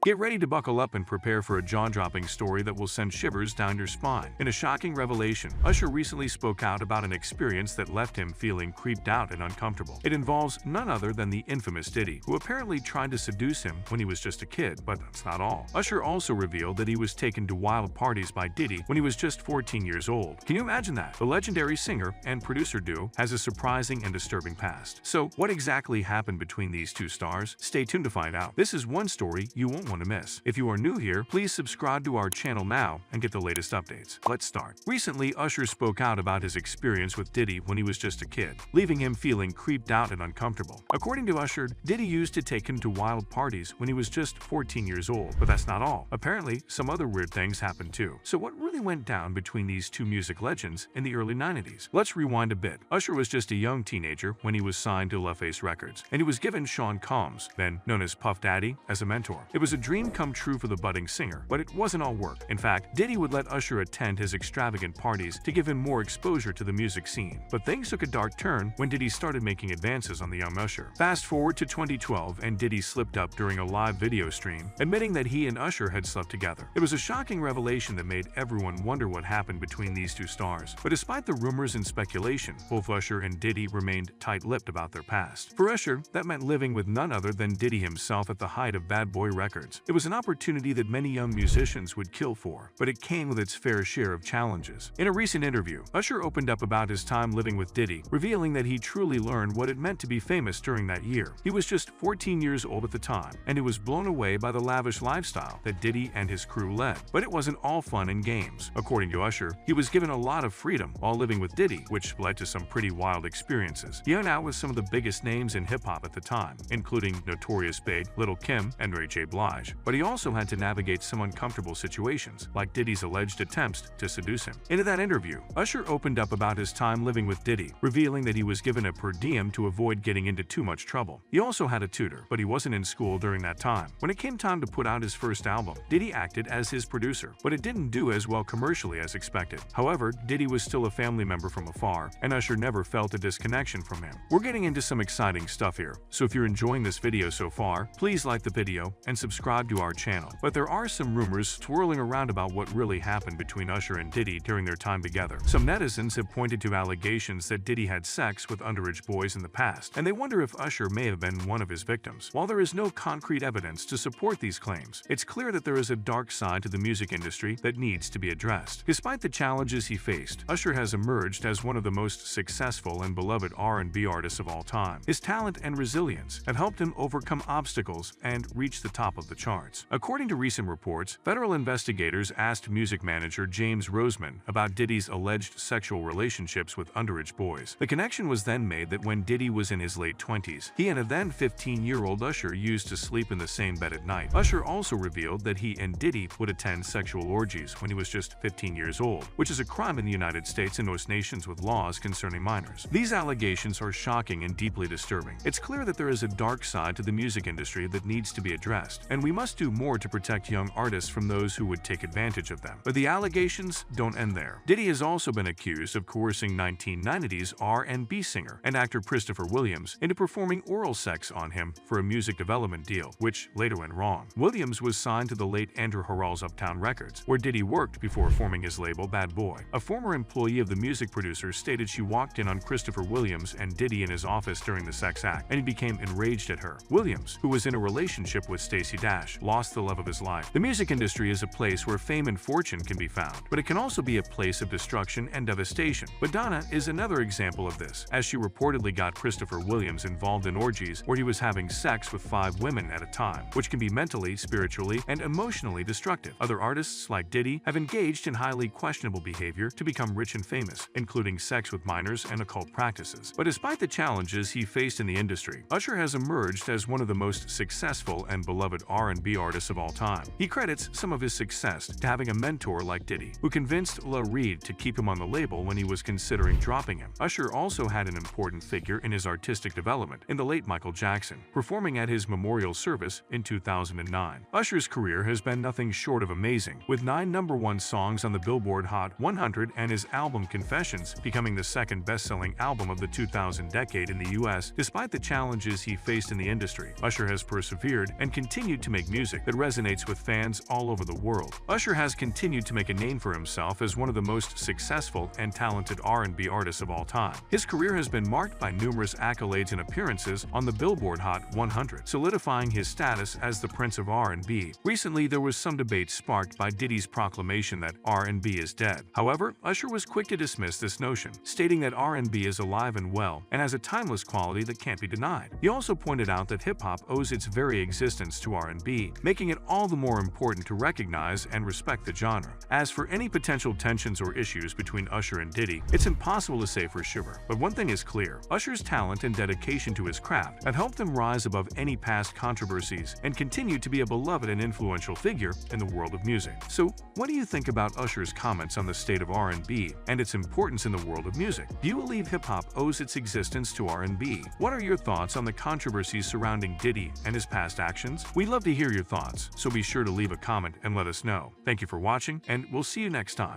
Get ready to buckle up and prepare for a jaw-dropping story that will send shivers down your spine. In a shocking revelation, Usher recently spoke out about an experience that left him feeling creeped out and uncomfortable. It involves none other than the infamous Diddy, who apparently tried to seduce him when he was just a kid, but that's not all. Usher also revealed that he was taken to wild parties by Diddy when he was just 14 years old. Can you imagine that? The legendary singer and producer duo has a surprising and disturbing past. So, what exactly happened between these two stars? Stay tuned to find out. This is one story you won't want to miss. If you are new here, please subscribe to our channel now and get the latest updates. Let's start. Recently, Usher spoke out about his experience with Diddy when he was just a kid, leaving him feeling creeped out and uncomfortable. According to Usher, Diddy used to take him to wild parties when he was just 14 years old. But that's not all. Apparently, some other weird things happened too. So what really went down between these two music legends in the early 90s? Let's rewind a bit. Usher was just a young teenager when he was signed to LaFace Records, and he was given Sean Combs, then known as Puff Daddy, as a mentor. It was a dream come true for the budding singer, but it wasn't all work. In fact, Diddy would let Usher attend his extravagant parties to give him more exposure to the music scene. But things took a dark turn when Diddy started making advances on the young Usher. Fast forward to 2012, and Diddy slipped up during a live video stream, admitting that he and Usher had slept together. It was a shocking revelation that made everyone wonder what happened between these two stars. But despite the rumors and speculation, both Usher and Diddy remained tight-lipped about their past. For Usher, that meant living with none other than Diddy himself at the height of Bad Boy Records. It was an opportunity that many young musicians would kill for, but it came with its fair share of challenges. In a recent interview, Usher opened up about his time living with Diddy, revealing that he truly learned what it meant to be famous during that year. He was just 14 years old at the time, and he was blown away by the lavish lifestyle that Diddy and his crew led. But it wasn't all fun and games. According to Usher, he was given a lot of freedom while living with Diddy, which led to some pretty wild experiences. He hung out with some of the biggest names in hip-hop at the time, including Notorious Big, Lil' Kim, and Ray J. Blige. But he also had to navigate some uncomfortable situations, like Diddy's alleged attempts to seduce him. In that interview, Usher opened up about his time living with Diddy, revealing that he was given a per diem to avoid getting into too much trouble. He also had a tutor, but he wasn't in school during that time. When it came time to put out his first album, Diddy acted as his producer, but it didn't do as well commercially as expected. However, Diddy was still a family member from afar, and Usher never felt a disconnection from him. We're getting into some exciting stuff here, so if you're enjoying this video so far, please like the video and subscribe to our channel. But there are some rumors swirling around about what really happened between Usher and Diddy during their time together. Some netizens have pointed to allegations that Diddy had sex with underage boys in the past, and they wonder if Usher may have been one of his victims. While there is no concrete evidence to support these claims, it's clear that there is a dark side to the music industry that needs to be addressed. Despite the challenges he faced, Usher has emerged as one of the most successful and beloved R&B artists of all time. His talent and resilience have helped him overcome obstacles and reach the top of the charts. According to recent reports, federal investigators asked music manager James Roseman about Diddy's alleged sexual relationships with underage boys. The connection was then made that when Diddy was in his late 20s, he and a then 15-year-old Usher used to sleep in the same bed at night. Usher also revealed that he and Diddy would attend sexual orgies when he was just 15 years old, which is a crime in the United States and most nations with laws concerning minors. These allegations are shocking and deeply disturbing. It's clear that there is a dark side to the music industry that needs to be addressed, and we must do more to protect young artists from those who would take advantage of them. But the allegations don't end there. Diddy has also been accused of coercing 1990s R&B singer and actor Christopher Williams into performing oral sex on him for a music development deal, which later went wrong. Williams was signed to the late Andrew Harrell's Uptown Records, where Diddy worked before forming his label Bad Boy. A former employee of the music producer stated she walked in on Christopher Williams and Diddy in his office during the sex act, and he became enraged at her. Williams, who was in a relationship with Stacey Dash, lost the love of his life. The music industry is a place where fame and fortune can be found, but it can also be a place of destruction and devastation. Madonna is another example of this, as she reportedly got Christopher Williams involved in orgies where he was having sex with 5 women at a time, which can be mentally, spiritually, and emotionally destructive. Other artists, like Diddy, have engaged in highly questionable behavior to become rich and famous, including sex with minors and occult practices. But despite the challenges he faced in the industry, Usher has emerged as one of the most successful and beloved R&B artists of all time. He credits some of his success to having a mentor like Diddy, who convinced La Reid to keep him on the label when he was considering dropping him. Usher also had an important figure in his artistic development in the late Michael Jackson, performing at his memorial service in 2009. Usher's career has been nothing short of amazing, with 9 #1 songs on the Billboard Hot 100 and his album Confessions becoming the second best-selling album of the 2000 decade in the US. Despite the challenges he faced in the industry, Usher has persevered and continued to make make music that resonates with fans all over the world. Usher has continued to make a name for himself as one of the most successful and talented R&B artists of all time. His career has been marked by numerous accolades and appearances on the Billboard Hot 100, solidifying his status as the Prince of R&B. Recently, there was some debate sparked by Diddy's proclamation that R&B is dead. However, Usher was quick to dismiss this notion, stating that R&B is alive and well and has a timeless quality that can't be denied. He also pointed out that hip-hop owes its very existence to R&B, making it all the more important to recognize and respect the genre. As for any potential tensions or issues between Usher and Diddy, it's impossible to say for sure, but one thing is clear: Usher's talent and dedication to his craft have helped him rise above any past controversies and continue to be a beloved and influential figure in the world of music. So, what do you think about Usher's comments on the state of R&B and its importance in the world of music? Do you believe hip-hop owes its existence to R&B? What are your thoughts on the controversies surrounding Diddy and his past actions? We'd love to hear your thoughts, so be sure to leave a comment and let us know. Thank you for watching, and we'll see you next time.